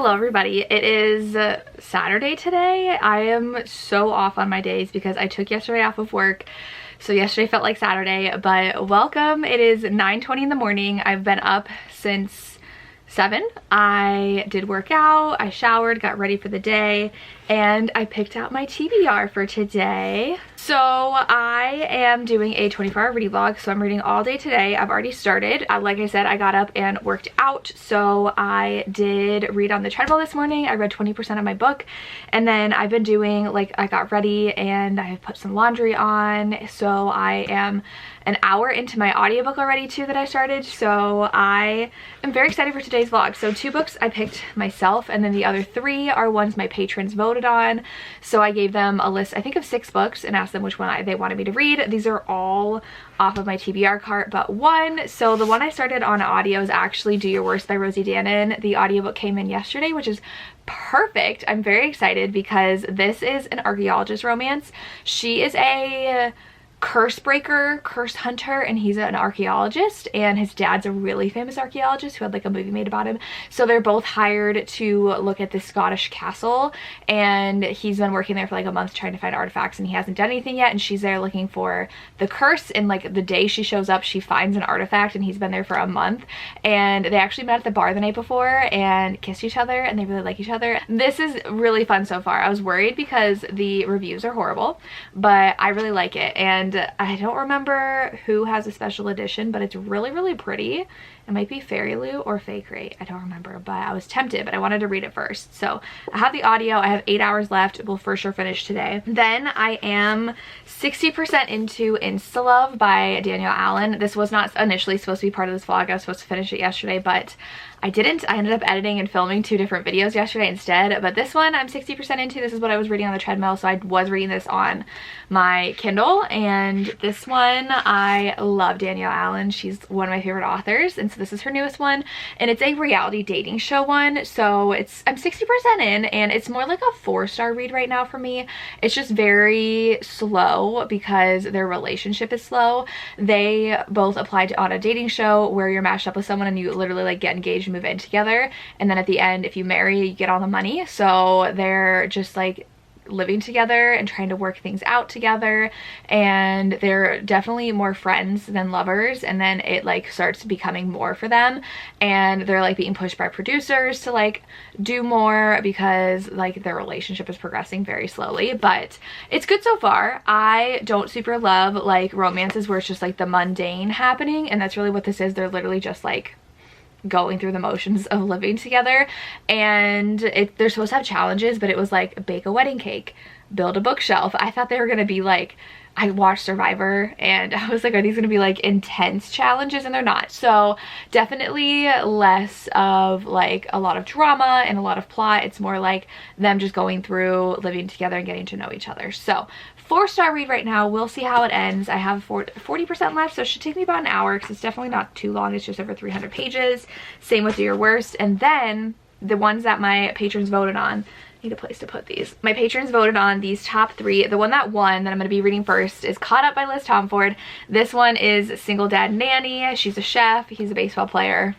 Hello everybody, it is Saturday today. I am so off on my days because I took yesterday off of work. So yesterday felt like Saturday, but welcome. It is 9:20 in the morning. I've been up since 7. I did work out, I showered, got ready for the day, and I picked out my TBR for today. So I am doing a 24-hour reading vlog, so I'm reading all day today. I've already started. Like I said, I got up and worked out, so I did read on the treadmill this morning. I read 20% of my book, and then I've been doing, like, I got ready and I put some laundry on, so I am an hour into my audiobook already too that I started, so I am very excited for today's vlog. So 2 books I picked myself, and then the other 3 are ones my patrons voted on. So I gave them a list, I think, of 6 books and asked them which one they wanted me to read. These are all off of my TBR cart but one. So the one I started on audio is actually Do Your Worst by Rosie Danan. The audiobook came in yesterday, which is perfect. I'm very excited because this is an archaeologist romance. She is a curse breaker, curse hunter, and he's an archaeologist, and his dad's a really famous archaeologist who had like a movie made about him. So they're both hired to look at this Scottish castle, and he's been working there for like a month trying to find artifacts, and he hasn't done anything yet, and she's there looking for the curse, and like the day she shows up she finds an artifact, and he's been there for a month, and they actually met at the bar the night before and kissed each other, and they really like each other. This is really fun so far. I was worried because the reviews are horrible, but I really like it, and I don't remember who has a special edition, but it's really pretty. It might be Fairy Lou or Fake Rate, I don't remember, but I was tempted, but I wanted to read it first. So I have the audio, I have 8 hours left, we'll for sure finish today. Then I am 60% into Insta Love by Danielle Allen. This was not initially supposed to be part of this vlog. I was supposed to finish it yesterday, but I didn't. I ended up editing and filming 2 different videos yesterday instead, but this one I'm 60% into. This is what I was reading on the treadmill, so I was reading this on my Kindle, and this one, I love Danielle Allen. She's one of my favorite authors, and so this is her newest one, and it's a reality dating show one, so I'm 60% in, and it's more like a 4-star read right now for me. It's just very slow because their relationship is slow. They both applied on a dating show where you're matched up with someone and you literally like get engaged, move in together, and then at the end, if you marry, you get all the money. So they're just like living together and trying to work things out together, and they're definitely more friends than lovers, and then it like starts becoming more for them, and they're like being pushed by producers to like do more because like their relationship is progressing very slowly, but it's good so far. I don't super love like romances where it's just like the mundane happening, and that's really what this is. They're literally just like going through the motions of living together, and they're supposed to have challenges, but it was like bake a wedding cake, build a bookshelf. I thought they were gonna be like, I watched Survivor and I was like, are these gonna be like intense challenges? And they're not. So definitely less of like a lot of drama and a lot of plot. It's more like them just going through living together and getting to know each other. So 4-star read right now. We'll see how it ends. I have 40% left, so it should take me about an hour because it's definitely not too long. It's just over 300 pages. Same with Do Your Worst. And then the ones that my patrons voted on, I need a place to put these. My patrons voted on these top 3. The one that won that I'm going to be reading first is Caught Up by Liz Tomford. This one is Single Dad Nanny. She's a chef. He's a baseball player.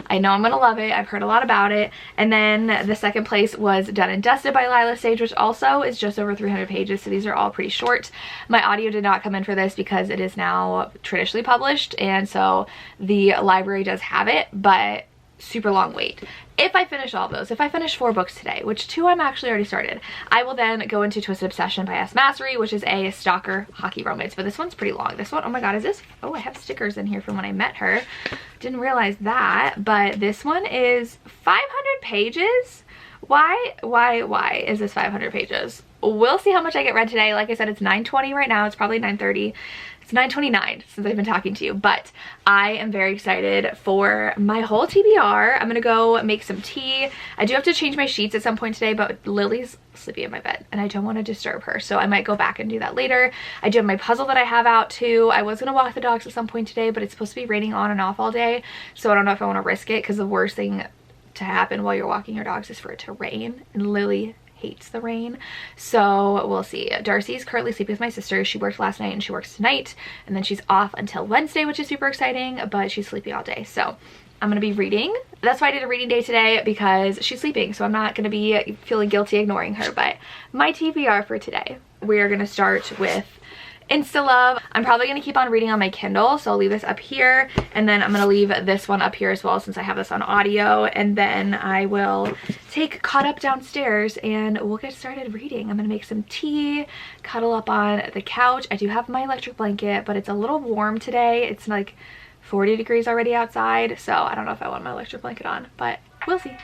I know I'm gonna love it. I've heard a lot about it. And then the second place was Done and Dusted by Lila Sage, which also is just over 300 pages, so these are all pretty short. My audio did not come in for this because it is now traditionally published, and so the library does have it, but super long wait. If I finish all of those, if I finish 4 books today, which 2 I'm actually already started, I will then go into Twisted Obsession by S. Massery, which is a stalker hockey romance, but this one's pretty long. This one, oh my god, is this, oh, I have stickers in here from when I met her. Didn't realize that, but this one is 500 pages. Why is this 500 pages? We'll see how much I get read today. Like I said, it's 9:20 right now. It's probably 9:30. It's 9:29 since I've been talking to you, but I am very excited for my whole TBR. I'm gonna go make some tea. I do have to change my sheets at some point today, but Lily's sleeping in my bed and I don't want to disturb her, so I might go back and do that later. I do have my puzzle that I have out too. I was gonna walk the dogs at some point today, but it's supposed to be raining on and off all day, so I don't know if I want to risk it, because the worst thing to happen while you're walking your dogs is for it to rain, and Lily hates the rain, so we'll see. Darcy's currently sleeping with my sister. She worked last night and she works tonight, and then she's off until Wednesday, which is super exciting, but she's sleeping all day, so I'm gonna be reading. That's why I did a reading day today, because she's sleeping, so I'm not gonna be feeling guilty ignoring her. But my TBR for today, we are gonna start with Insta Love. I'm probably gonna keep on reading on my Kindle, so I'll leave this up here, and then I'm gonna leave this one up here as well since I have this on audio, and then I will take Caught Up downstairs and we'll get started reading. I'm gonna make some tea, cuddle up on the couch. I do have my electric blanket, but it's a little warm today. It's like 40 degrees already outside, so I don't know if I want my electric blanket on, but we'll see.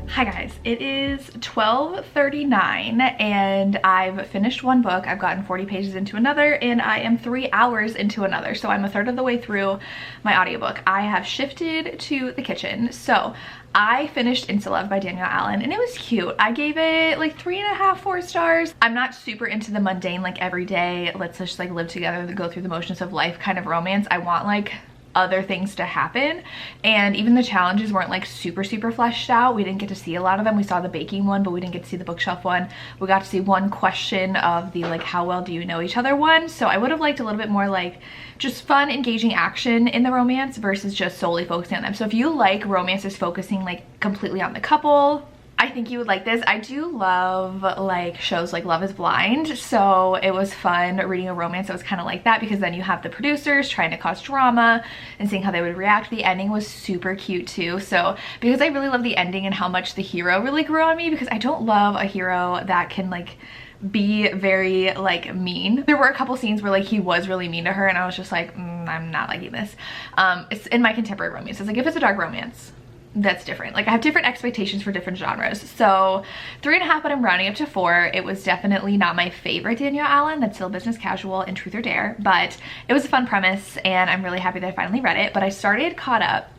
Hi guys, it is 12:39 and I've finished one book. I've gotten 40 pages into another, and I am 3 hours into another. So I'm a third of the way through my audiobook. I have shifted to the kitchen. So I finished Insta Love by Danielle Allen, and it was cute. I gave it like 3.5, 4 stars. I'm not super into the mundane, like every day, let's just like live together and go through the motions of life kind of romance. I want like other things to happen, and even the challenges weren't like super fleshed out. We didn't get to see a lot of them. We saw the baking one, but we didn't get to see the bookshelf one. We got to see one question of the like how well do you know each other one. So I would have liked a little bit more like just fun, engaging action in the romance versus just solely focusing on them. So if you like romances focusing like completely on the couple, I think you would like this. I do love like shows like Love is Blind, so it was fun reading a romance that was kind of like that, because then you have the producers trying to cause drama and seeing how they would react. The ending was super cute too, so because I really love the ending and how much the hero really grew on me, because I don't love a hero that can like be very like mean. There were a couple scenes where like he was really mean to her, and I was just like, I'm not liking this. It's in my contemporary romance. It's like if it's a dark romance, that's different. Like I have different expectations for different genres. So 3.5, but I'm rounding up to 4. It was definitely not my favorite Danielle Allen. That's still business casual and Truth or Dare, but it was a fun premise, and I'm really happy that I finally read it. But I started Caught Up.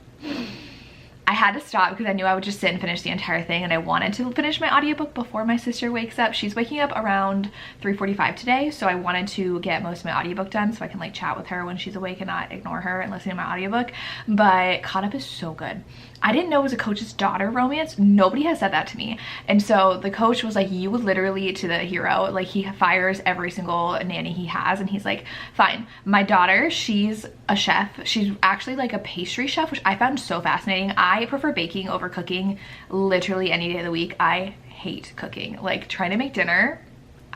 I had to stop because I knew I would just sit and finish the entire thing, and I wanted to finish my audiobook before my sister wakes up. She's waking up around 3:45 today, so I wanted to get most of my audiobook done so I can like chat with her when she's awake and not ignore her and listen to my audiobook. But Caught Up is so good. I didn't know it was a coach's daughter romance. Nobody has said that to me. And so the coach was like, you would literally, to the hero, like he fires every single nanny he has, and he's like, fine, my daughter, she's a chef. She's actually like a pastry chef, which I found so fascinating. I prefer baking over cooking literally any day of the week. I hate cooking. Like trying to make dinner,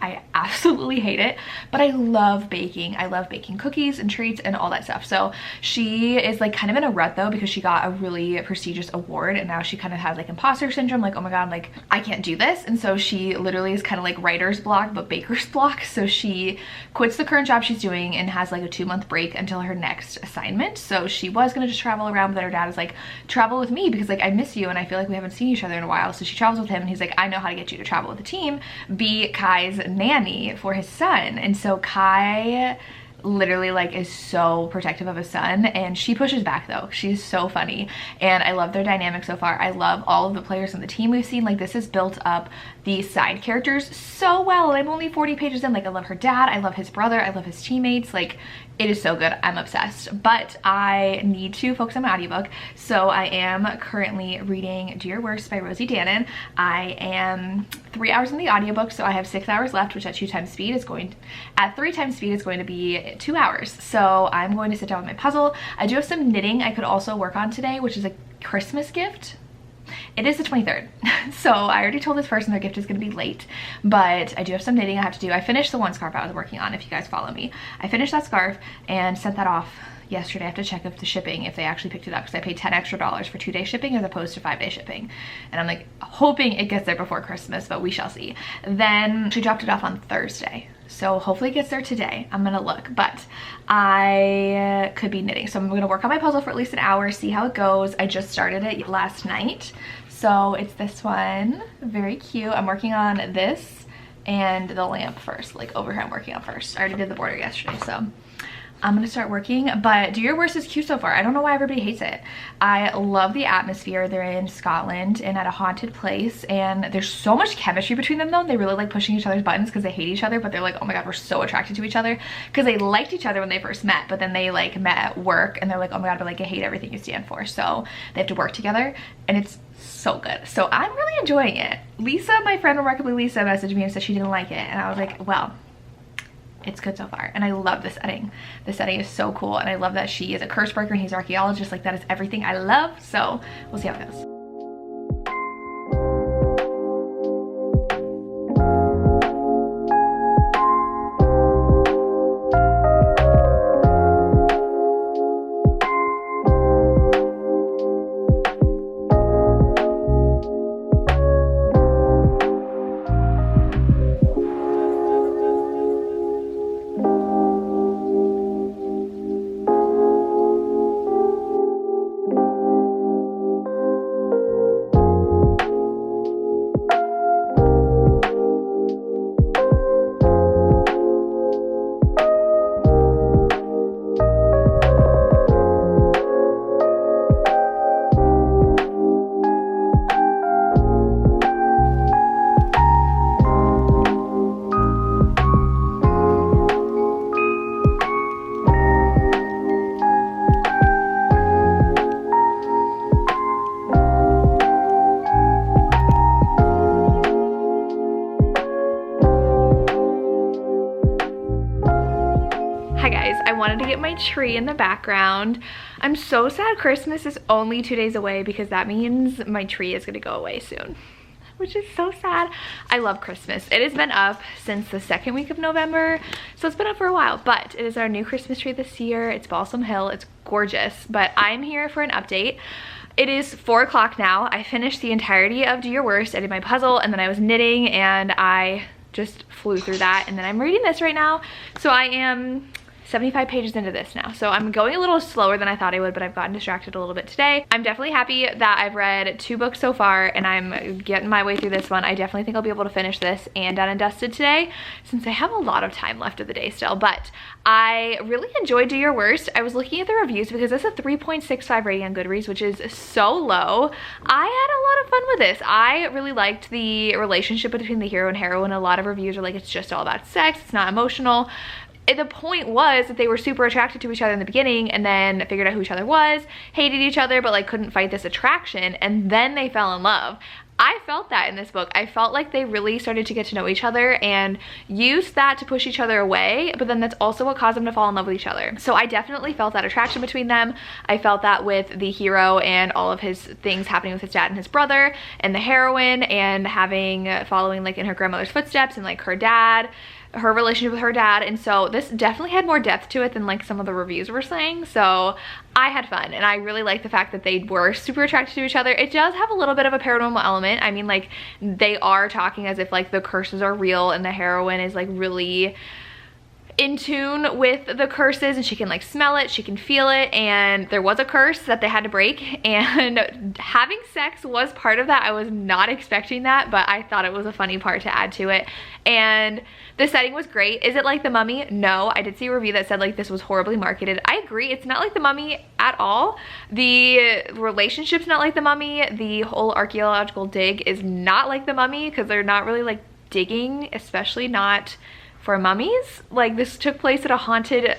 I absolutely hate it, but I love baking. I love baking cookies and treats and all that stuff. So she is like kind of in a rut though, because she got a really prestigious award, and now she kind of has like imposter syndrome, like, oh my god, like I can't do this. And so she literally is kind of like writer's block but baker's block. So she quits the current job she's doing and has like a 2-month break until her next assignment. So she was gonna just travel around, but then her dad is like, travel with me because like I miss you and I feel like we haven't seen each other in a while. So she travels with him, and he's like, I know how to get you to travel with the team. Be Kai's nanny for his son. And so Kai literally like is so protective of his son, and she pushes back though. She's so funny, and I love their dynamic so far. I love all of the players on the team we've seen. Like this has built up these side characters so well. I'm only 40 pages in. Like I love her dad, I love his brother, I love his teammates. Like it is so good. I'm obsessed. But I need to focus on my audiobook, so I am currently reading Do Your Worst by Rosie Danan. I am 3 hours in the audiobook, so I have 6 hours left, which at 2 times speed is going, at 3 times speed is going to be 2 hours. So I'm going to sit down with my puzzle. I do have some knitting I could also work on today, which is a Christmas gift. It is the 23rd, so I already told this person their gift is going to be late, but I do have some knitting I have to do. I finished the one scarf I was working on, if you guys follow me. I finished that scarf and sent that off yesterday. I have to check if the shipping, if they actually picked it up, because I paid $10 extra for 2-day shipping as opposed to 5-day shipping. And I'm like hoping it gets there before Christmas, but we shall see. Then she dropped it off on Thursday. So hopefully it gets there today. I'm gonna look, but I could be knitting. So I'm gonna work on my puzzle for at least an hour, see how it goes. I just started it last night. So it's this one, very cute. I'm working on this and the lamp first, like over here I'm working on first. I already did the border yesterday, so I'm gonna start working. But Do Your Worst is cute so far. I don't know why everybody hates it. I love the atmosphere. They're in Scotland and at a haunted place, and there's so much chemistry between them though. They really like pushing each other's buttons because they hate each other, but they're like, oh my god, we're so attracted to each other, because they liked each other when they first met, but then they like met at work and they're like, oh my god, but like I hate everything you stand for. So they have to work together, and it's so good. So I'm really enjoying it. Lisa, my friend Remarkably Lisa, messaged me and said she didn't like it, and I was like, well, it's good so far. And I love the setting. The setting is so cool, and I love that she is a curse breaker and he's an archaeologist. Like, that is everything I love. So we'll see how it goes. I wanted to get my tree in the background. I'm so sad Christmas is only 2 days away, because that means my tree is gonna go away soon, which is so sad. I love Christmas. It has been up since the second week of November, so it's been up for a while, but it is our new Christmas tree this year. It's Balsam Hill. It's gorgeous, but I'm here for an update. It is 4 o'clock now. I finished the entirety of Do Your Worst. I did my puzzle, and then I was knitting, and I just flew through that, and then I'm reading this right now. So I am 75 pages into this now. So I'm going a little slower than I thought I would, but I've gotten distracted a little bit today. I'm definitely happy that I've read 2 books so far, and I'm getting my way through this one. I definitely think I'll be able to finish this and done and dusted today, since I have a lot of time left of the day still. But I really enjoyed Do Your Worst. I was looking at the reviews because it's a 3.65 rating on Goodreads, which is so low. I had a lot of fun with this. I really liked the relationship between the hero and heroine. A lot of reviews are like, it's just all about sex, it's not emotional. The point was that they were super attracted to each other in the beginning, and then figured out who each other was, hated each other, but like couldn't fight this attraction, and then they fell in love. I felt that in this book. I felt like they really started to get to know each other and used that to push each other away, but then that's also what caused them to fall in love with each other. So I definitely felt that attraction between them. I felt that with the hero and all of his things happening with his dad and his brother, and the heroine and following like in her grandmother's footsteps, and like her dad, her relationship with her dad. And so this definitely had more depth to it than like some of the reviews were saying. So I had fun, and I really like the fact that they were super attracted to each other. It does have a little bit of a paranormal element. I mean, like, they are talking as if like the curses are real, and the heroine is like really in tune with the curses, and she can like smell it, she can feel it, and there was a curse that they had to break, and having sex was part of that. I was not expecting that, but I thought it was a funny part to add to it. And the setting was great. Is it like The Mummy? No. I did see a review that said like this was horribly marketed. I agree, it's not like The Mummy at all. The relationship's not like The Mummy. The whole archaeological dig is not like The Mummy, because they're not really like digging, especially not for mummies. Like, this took place at a haunted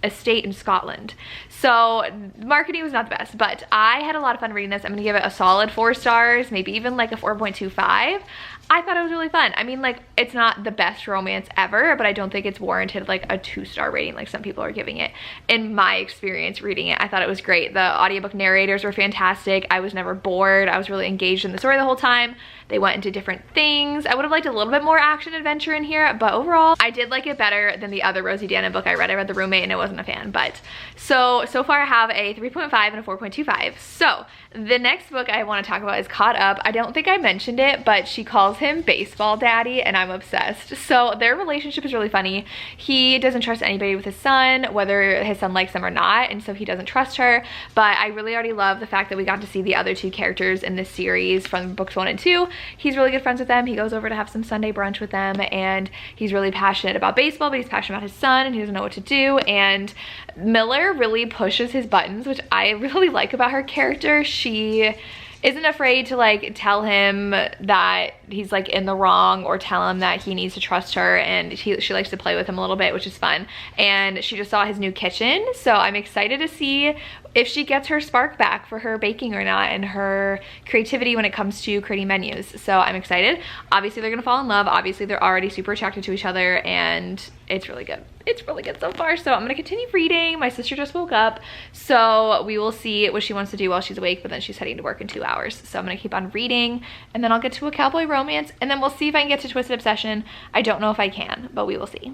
estate in Scotland. So marketing was not the best, but I had a lot of fun reading this. I'm gonna give it a solid 4 stars, maybe even like a 4.25. I thought it was really fun. I mean, like, it's not the best romance ever, but I don't think it's warranted like a 2-star rating like some people are giving it. In my experience reading it, I thought it was great. The audiobook narrators were fantastic. I was never bored. I was really engaged in the story the whole time. They went into different things. I would have liked a little bit more action adventure in here, but overall, I did like it better than the other Rosie Danan book I read. I read The Roommate and I wasn't a fan, but so far I have a 3.5 and a 4.25. So the next book I want to talk about is Caught Up. I don't think I mentioned it, but she calls him Baseball Daddy and I'm obsessed. So their relationship is really funny. He doesn't trust anybody with his son, whether his son likes him or not, and so he doesn't trust her. But I really already love the fact that we got to see the other 2 characters in this series from books 1 and 2. He's really good friends with them. He goes over to have some Sunday brunch with them, and he's really passionate about baseball, but he's passionate about his son and he doesn't know what to do. And Miller really pushes his buttons, which I really like about her character. She isn't afraid to like tell him that he's like in the wrong, or tell him that he needs to trust her, and she likes to play with him a little bit, which is fun. And she just saw his new kitchen, so I'm excited to see if she gets her spark back for her baking or not, and her creativity when it comes to creating menus. So I'm excited. Obviously they're gonna fall in love. Obviously they're already super attracted to each other, and it's really good. It's really good so far. So I'm gonna continue reading. My sister just woke up, so we will see what she wants to do while she's awake, but then she's heading to work in 2 hours. So I'm gonna keep on reading, and then I'll get to a cowboy romance, and then we'll see if I can get to Twisted Obsession. I don't know if I can, but we will see.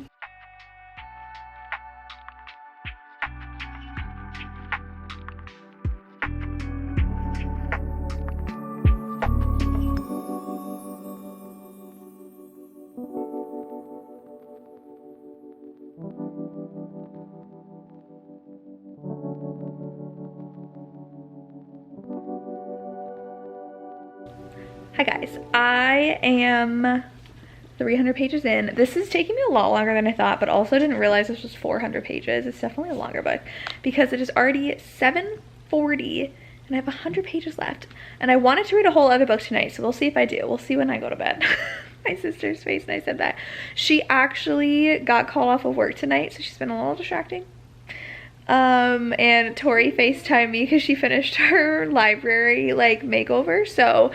Hi guys, I am 300 pages in. This is taking me a lot longer than I thought, but also didn't realize this was 400 pages. It's definitely a longer book because it is already 7:40 and I have 100 pages left. And I wanted to read a whole other book tonight, so we'll see if I do. We'll see when I go to bed. My sister's face when I said that. She actually got called off of work tonight, so she's been a little distracting. And Tori FaceTimed me because she finished her library like makeover, so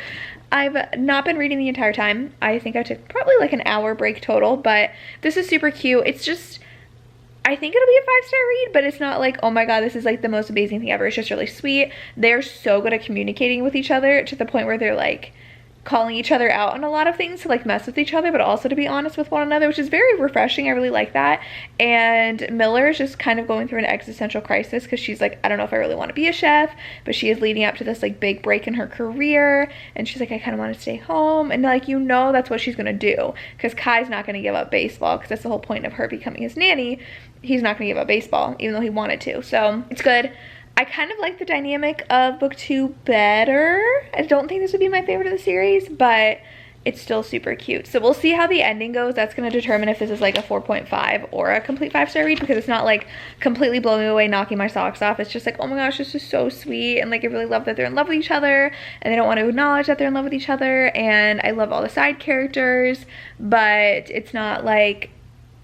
I've not been reading the entire time. I think I took probably like an hour break total, but this is super cute. It's just, I think it'll be a 5-star read, but it's not like, oh my god, this is like the most amazing thing ever. It's just really sweet. They're so good at communicating with each other to the point where they're like calling each other out on a lot of things to like mess with each other, but also to be honest with one another, which is very refreshing. I really like that. And Miller is just kind of going through an existential crisis because she's like, I don't know if I really want to be a chef, but she is leading up to this like big break in her career, and she's like, I kind of want to stay home. And like, you know, that's what she's gonna do, because Kai's not gonna give up baseball, because that's the whole point of her becoming his nanny. He's not gonna give up baseball even though he wanted to. So it's good. I kind of like the dynamic of book 2 better. I don't think this would be my favorite of the series, but it's still super cute. So we'll see how the ending goes. That's going to determine if this is like a 4.5 or a complete 5-star read, because it's not like completely blowing me away, knocking my socks off. It's just like, oh my gosh, this is so sweet. And like, I really love that they're in love with each other and they don't want to acknowledge that they're in love with each other. And I love all the side characters, but it's not like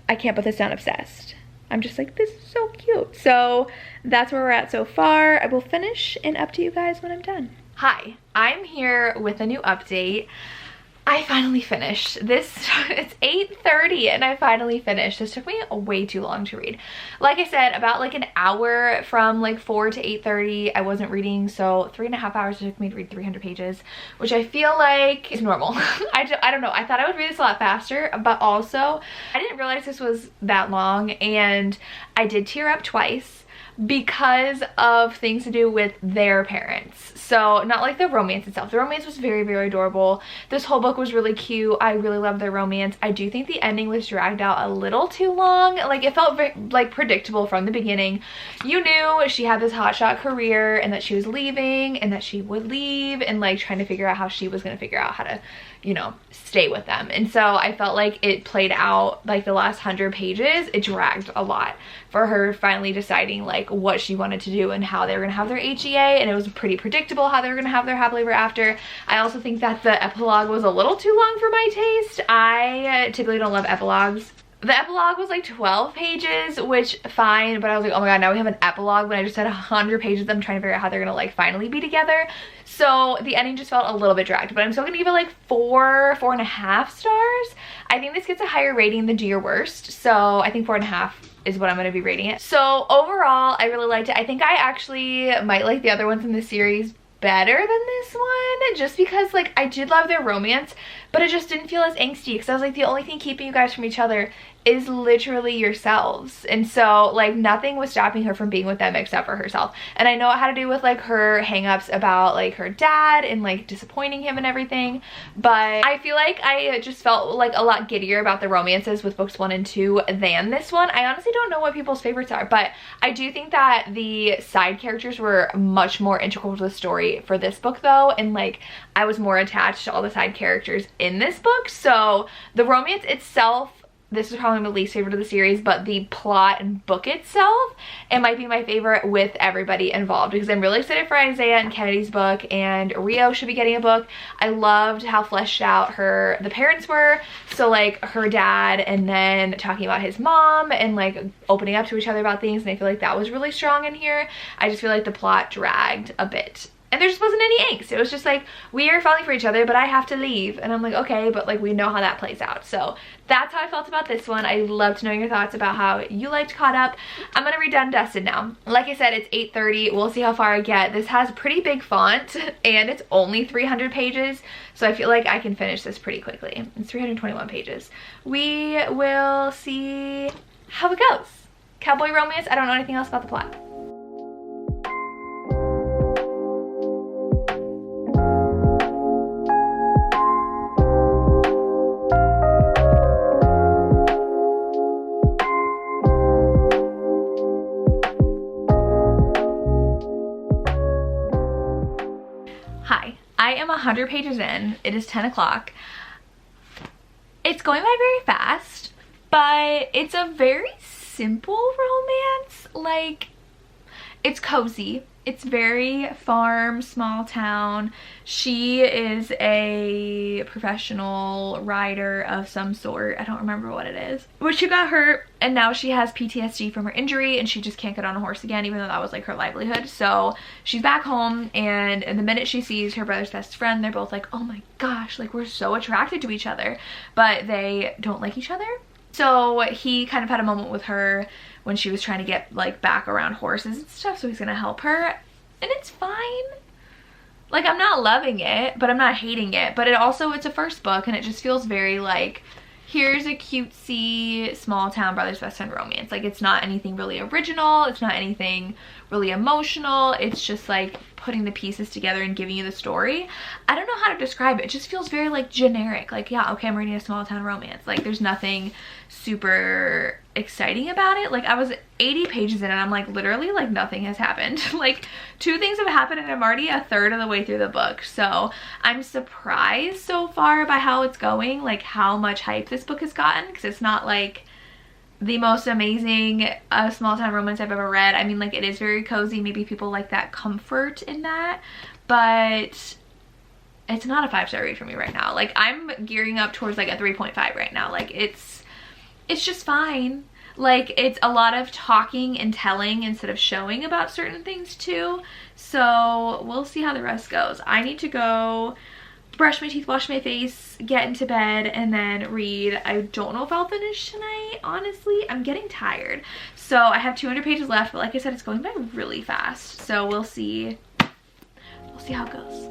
I can't put this down obsessed. I'm just like, this is so cute. So that's where we're at so far. I will finish and up to you guys when I'm done. Hi, I'm here with a new update. I finally finished this. It's 8:30 and I finally finished. This took me way too long to read. Like I said, about like an hour from like 4 to 8:30 I wasn't reading, so 3.5 hours it took me to read 300 pages, which I feel like is normal. I don't know, I thought I would read this a lot faster, but also I didn't realize this was that long, and I did tear up twice because of things to do with their parents. So not like the romance itself. The romance was very, very adorable. This whole book was really cute. I really loved their romance. I do think the ending was dragged out a little too long. Like, it felt very, like, predictable from the beginning. You knew she had this hotshot career and that she was leaving and that she would leave, and like trying to figure out how she was going to figure out how to, you know, stay with them. And so I felt like it played out like the last 100 pages. It dragged a lot for her finally deciding like what she wanted to do and how they were gonna have their HEA, and it was pretty predictable how they were gonna have their happily ever after. I also think that the epilogue was a little too long for my taste. I typically don't love epilogues. The epilogue was like 12 pages, which fine, but I was like, oh my god, now we have an epilogue when I just had 100 pages. I'm trying to figure out how they're gonna like finally be together. So the ending just felt a little bit dragged, but I'm still gonna give it like 4.5 stars. I think this gets a higher rating than Do Your Worst, so I think 4.5 is what I'm gonna be rating it. So overall, I really liked it. I think I actually might like the other ones in the series better than this one, just because like I did love their romance, but it just didn't feel as angsty, because I was like, the only thing keeping you guys from each other is literally yourselves. And so like nothing was stopping her from being with them except for herself. And I know it had to do with like her hang-ups about like her dad and like disappointing him and everything, but I feel like I just felt like a lot giddier about the romances with books 1 and 2 than this one. I honestly don't know what people's favorites are, but I do think that the side characters were much more integral to the story for this book though, and like I was more attached to all the side characters in this book. So the romance itself, this is probably my least favorite of the series, but the plot and book itself, it might be my favorite with everybody involved, because I'm really excited for Isaiah and Kennedy's book, and Rio should be getting a book. I loved how fleshed out the parents were, so like her dad and then talking about his mom and like opening up to each other about things, and I feel like that was really strong in here. I just feel like the plot dragged a bit. And there just wasn't any angst. It was just like, we are falling for each other, but I have to leave. And I'm like, okay, but like we know how that plays out. So that's how I felt about this one. I loved knowing your thoughts about how you liked Caught Up. I'm gonna read Done and Dusted now. Like I said, it's 8:30. We'll see how far I get. This has pretty big font and it's only 300 pages. So I feel like I can finish this pretty quickly. It's 321 pages. We will see how it goes. Cowboy romance, I don't know anything else about the plot. I am 100 pages in. It is 10 o'clock. It's going by very fast, but it's a very simple romance. Like, it's cozy. It's very farm, small town. She is a professional rider of some sort. I don't remember what it is. But she got hurt and now she has PTSD from her injury and she just can't get on a horse again, even though that was like her livelihood. So she's back home, and the minute she sees her brother's best friend, they're both like, oh my gosh, like we're so attracted to each other, but they don't like each other. So he kind of had a moment with her when she was trying to get like back around horses and stuff, so he's gonna help her, and it's fine. Like, I'm not loving it, but I'm not hating it. But it's a first book, and it just feels very like, here's a cutesy small town brother's best friend romance. Like, it's not anything really original, it's not anything really emotional, it's just like putting the pieces together and giving you the story. I don't know how to describe it. It just feels very like generic. Like, yeah, okay, I'm reading a small town romance. Like, there's nothing super exciting about it. Like, I was 80 pages in and I'm like, literally like nothing has happened. Like, 2 things have happened and I'm already a third of the way through the book. So I'm surprised so far by how it's going, like how much hype this book has gotten, because it's not like the most amazing small town romance I've ever read. I mean, like, it is very cozy. Maybe people like that comfort in that, but it's not a 5-star read for me right now. Like, I'm gearing up towards like a 3.5 right now. Like, it's just fine. Like, it's a lot of talking and telling instead of showing about certain things too. So we'll see how the rest goes. I need to go brush my teeth, wash my face, get into bed, and then read. I don't know if I'll finish tonight, honestly. I'm getting tired. So I have 200 pages left, but like I said, it's going by really fast. So we'll see. We'll see how it goes.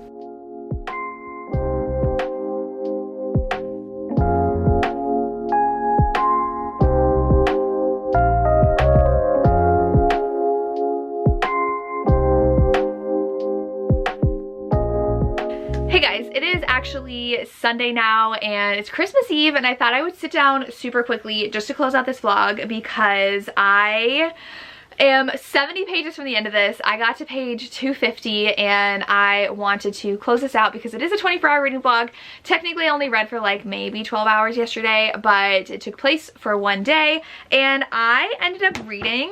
Hey guys, it is actually Sunday now and it's Christmas Eve, and I thought I would sit down super quickly just to close out this vlog because I am 70 pages from the end of this. I got to page 250 and I wanted to close this out because it is a 24-hour reading vlog. Technically I only read for like maybe 12 hours yesterday, but it took place for one day and I ended up reading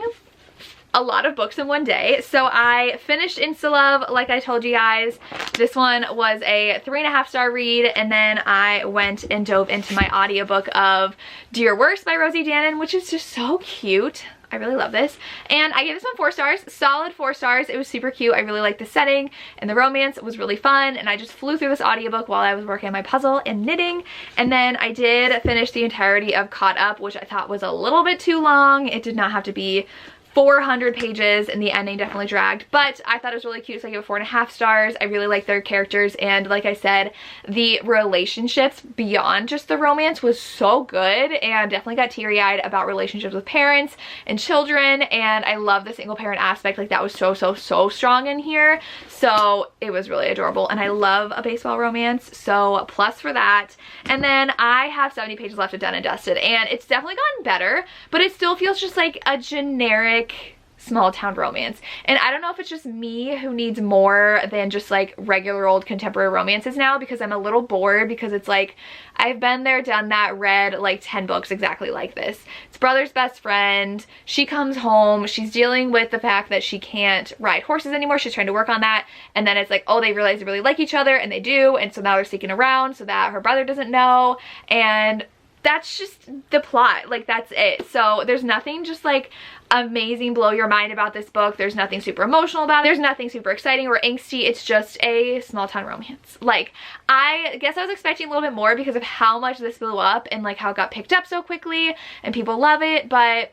a lot of books in one day. So I finished Insta-Love, like I told you guys. This one was a 3.5-star read, and then I went and dove into my audiobook of Dear Worse by Rosie Danan, which is just so cute. I really love this. And I gave this one 4 stars, solid 4 stars. It was super cute. I really liked the setting, and the romance was really fun, and I just flew through this audiobook while I was working on my puzzle and knitting. And then I did finish the entirety of Caught Up, which I thought was a little bit too long. It did not have to be 400 pages, and the ending definitely dragged, but I thought it was really cute, so I gave it 4.5 stars. I really like their characters, and like I said, the relationships beyond just the romance was so good, and definitely got teary-eyed about relationships with parents and children, and I love the single parent aspect. Like, that was so strong in here, so it was really adorable, and I love a baseball romance, so plus for that. And then I have 70 pages left of Done and Dusted, and it's definitely gotten better, but it still feels just like a generic small town romance. And I don't know if it's just me who needs more than just like regular old contemporary romances now, because I'm a little bored, because it's like I've been there, done that, read like 10 books exactly like this. It's brother's best friend. She comes home, she's dealing with the fact that she can't ride horses anymore. She's trying to work on that, and then it's like, oh, they realize they really like each other, and they do, and so now they're sneaking around so that her brother doesn't know, and that's just the plot. Like, that's it. So there's nothing just like amazing, blow your mind about this book. There's nothing super emotional about it. There's nothing super exciting or angsty. It's just a small town romance. Like, I guess I was expecting a little bit more because of how much this blew up and like how it got picked up so quickly and people love it, but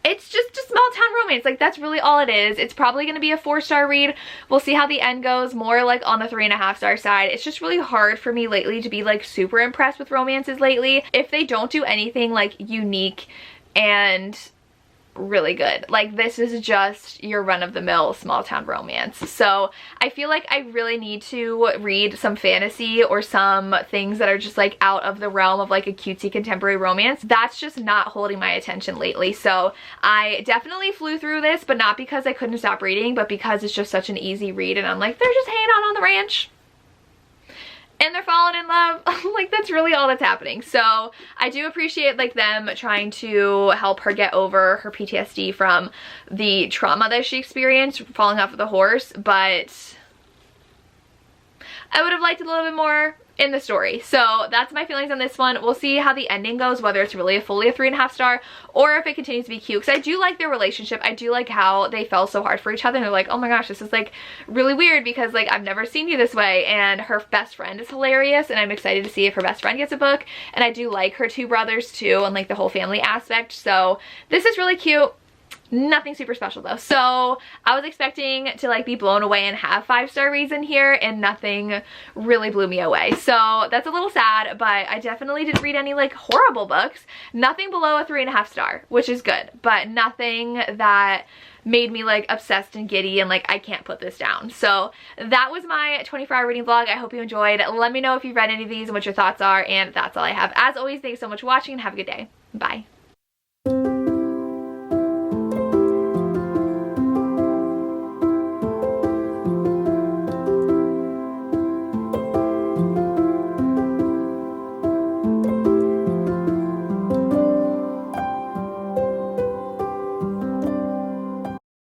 it's just a small town romance. Like, that's really all it is. It's probably going to be a 4-star read. We'll see how the end goes, more like on the 3.5-star side. It's just really hard for me lately to be like super impressed with romances lately if they don't do anything like unique and really good. Like, this is just your run-of-the-mill small town romance. So I feel like I really need to read some fantasy or some things that are just like out of the realm of like a cutesy contemporary romance. That's just not holding my attention lately. So I definitely flew through this, but not because I couldn't stop reading, but because it's just such an easy read, and I'm like, they're just hanging out on the ranch and they're falling in love. Like, that's really all that's happening. So I do appreciate like them trying to help her get over her PTSD from the trauma that she experienced falling off of the horse, but I would have liked a little bit more in the story. So that's my feelings on this one. We'll see how the ending goes, whether it's really fully a 3.5 star or if it continues to be cute, because I do like their relationship. I do like how they fell so hard for each other, and they're like, oh my gosh, this is like really weird because like I've never seen you this way, and her best friend is hilarious, and I'm excited to see if her best friend gets a book. And I do like her 2 brothers too, and like the whole family aspect. So this is really cute. Nothing super special though. So I was expecting to like be blown away and have 5-star reads in here, and nothing really blew me away. So that's a little sad, but I definitely didn't read any like horrible books. Nothing below a 3.5 star, which is good, but nothing that made me like obsessed and giddy and like I can't put this down. So that was my 24-hour reading vlog. I hope you enjoyed. Let me know if you've read any of these and what your thoughts are, and that's all I have. As always, thanks so much for watching, and have a good day. Bye.